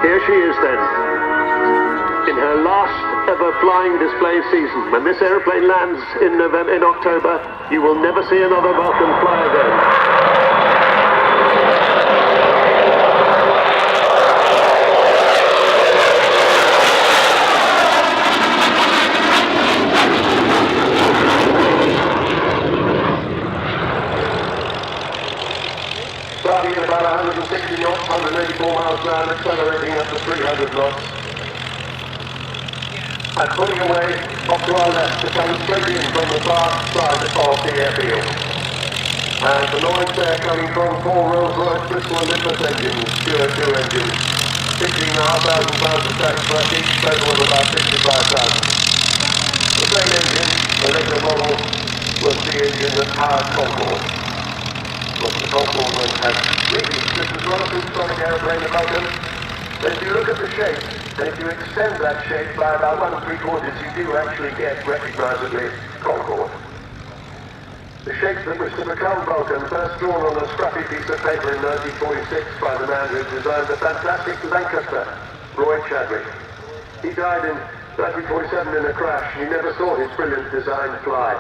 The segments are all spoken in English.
Here she is then, in her last ever flying display season. When this aeroplane lands in October, you will never see another Vulcan fly again. Starting at about 160 knots, 184 miles an hour, accelerating up to 300 knots. And pulling away off to our left to come straight in from the far side of the airfield. And the noise there coming from 4 Rolls-Royce Bristol Olympus engines, pure 2 engines. 16,500 pounds of tank thrust, each total of about 65,000. The same engine, the later model, was the engine that powered Concorde. But the Concorde one has really, this is not a supersonic aeroplane, the Vulcan. But if you look at the shape, and if you extend that shape by about 1 3/4, you do actually get recognisably Concorde. The shape that was to become Vulcan, first drawn on a scrappy piece of paper in 1946 by the man who designed the fantastic Lancaster, Roy Chadwick. He died in 1947 in a crash. He never saw his brilliant design fly,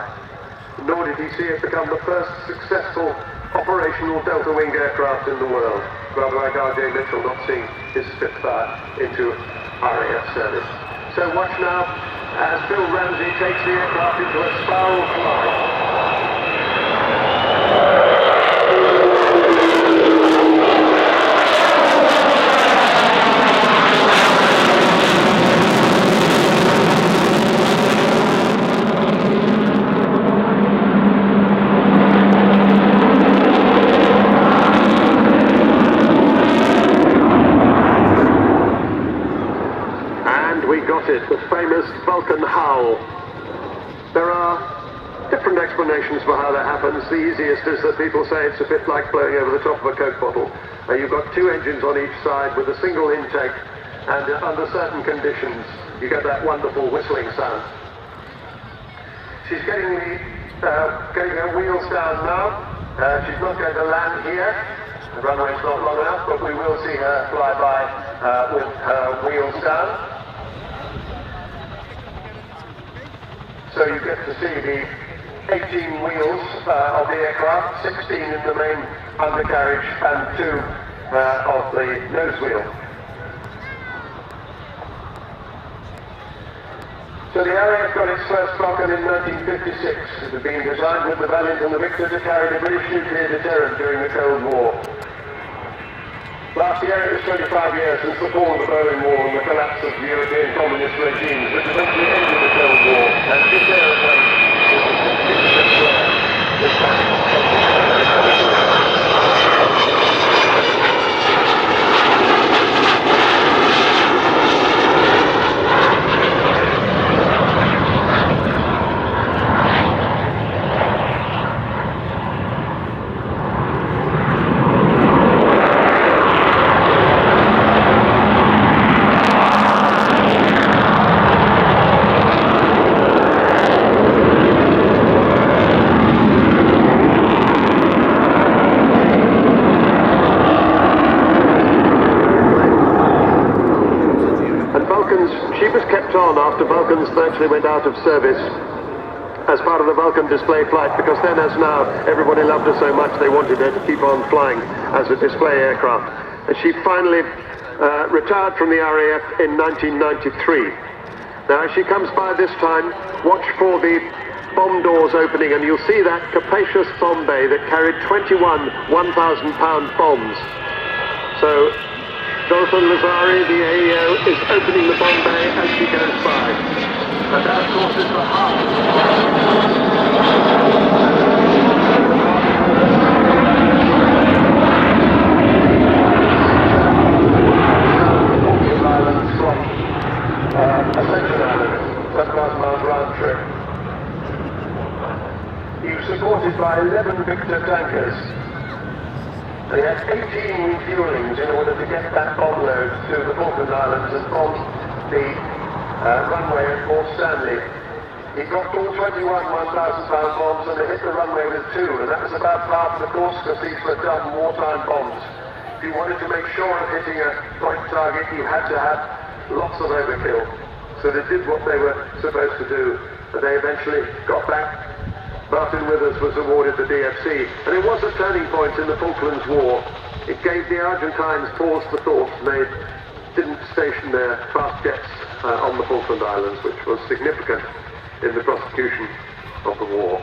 nor did he see it become the first successful operational delta wing aircraft in the world, rather like R.J. Mitchell not seeing his Spitfire into RAF service. So watch now as Bill Ramsey takes the aircraft into a spiral flight. The famous Vulcan HOWL. There are different explanations for how that happens. The easiest is that people say it's a bit like blowing over the top of a Coke bottle. You've got 2 engines on each side with a single intake, and under certain conditions you get that wonderful whistling sound. She's getting her wheels down now. She's not going to land here. The runway's not long enough, but we will see her fly by with her wheels down. So you get to see the 18 wheels of the aircraft, 16 in the main undercarriage and 2 of the nose wheel. So the RAF got its first Vulcan in 1956. It had been designed with the Valiant and the Victor to carry the British nuclear deterrent during the Cold War. Last year it was 25 years since the fall of the Berlin Wall and the collapse of the European communist regimes, which eventually ended the Cold War. And this aeroplane is the 65th flyer this time. She was kept on after Vulcans virtually went out of service as part of the Vulcan display flight, because then, as now, everybody loved her so much they wanted her to keep on flying as a display aircraft. And she finally retired from the RAF in 1993. Now, as she comes by this time, watch for the bomb doors opening, and you'll see that capacious bomb bay that carried 21 1,000-pound bombs. So Jonathan Lazari, the AEO, is opening the bomb bay as she goes by. And that, of course, is the heart of the Falklands Islands from Ascension Island, 7,000 miles round trip. He was supported by 11 Victor tankers. They had 18 refuelings in order to get that bomb load to the Falkland Islands and from the runway at Port Stanley. He dropped all 21 1,000-pound bombs and they hit the runway with 2, and that was about half the course because these were dumb wartime bombs. if you wanted to make sure of hitting a point target, you had to have lots of overkill. So they did what they were supposed to do, and they eventually got back. Martin Withers was awarded the DFC, and it was a turning point in the Falklands War. It gave the Argentines pause for thought, and they didn't station their fast jets on the Falkland Islands, which was significant in the prosecution of the war.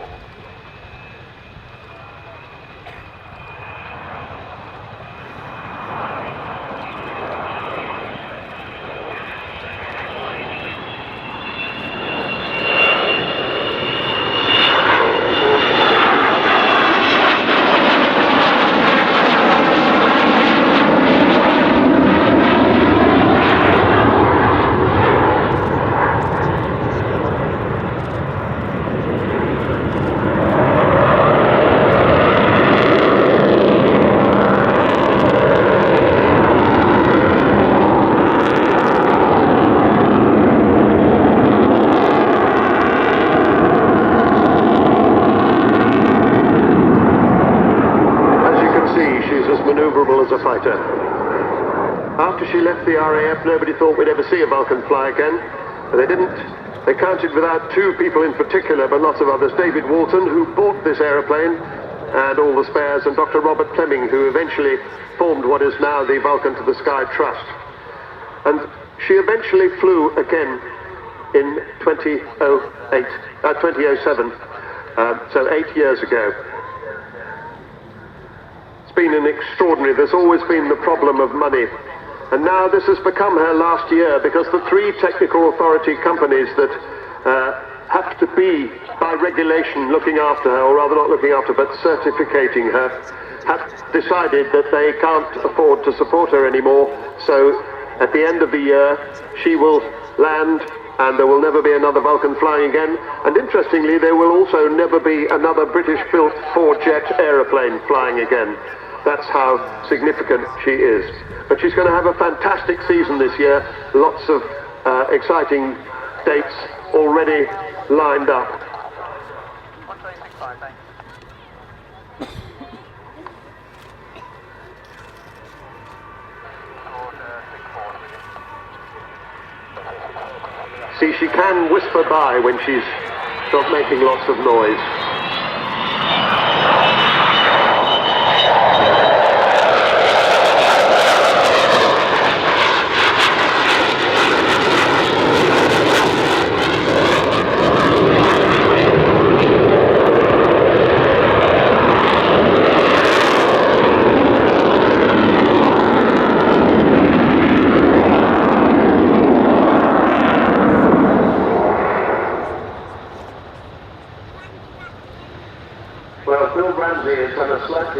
As a fighter. After she left the RAF, nobody thought we'd ever see a Vulcan fly again, but they didn't. They counted without two people in particular, but lots of others. David Walton, who bought this aeroplane and all the spares, and Dr. Robert Fleming, who eventually formed what is now the Vulcan to the Sky Trust. And she eventually flew again in 2007, so 8 years ago. Been an extraordinary, there's always been the problem of money, and now this has become her last year because the three technical authority companies that have to be by regulation looking after her, or rather not looking after but certificating her, have decided that they can't afford to support her anymore. So at the end of the year she will land and there will never be another Vulcan flying again, and interestingly there will also never be another British built four-jet aeroplane flying again. That's how significant she is. But she's going to have a fantastic season this year. Lots of exciting dates already lined up. See, she can whisper by when she's not making lots of noise. Well, Bill Ramsey has done a slightly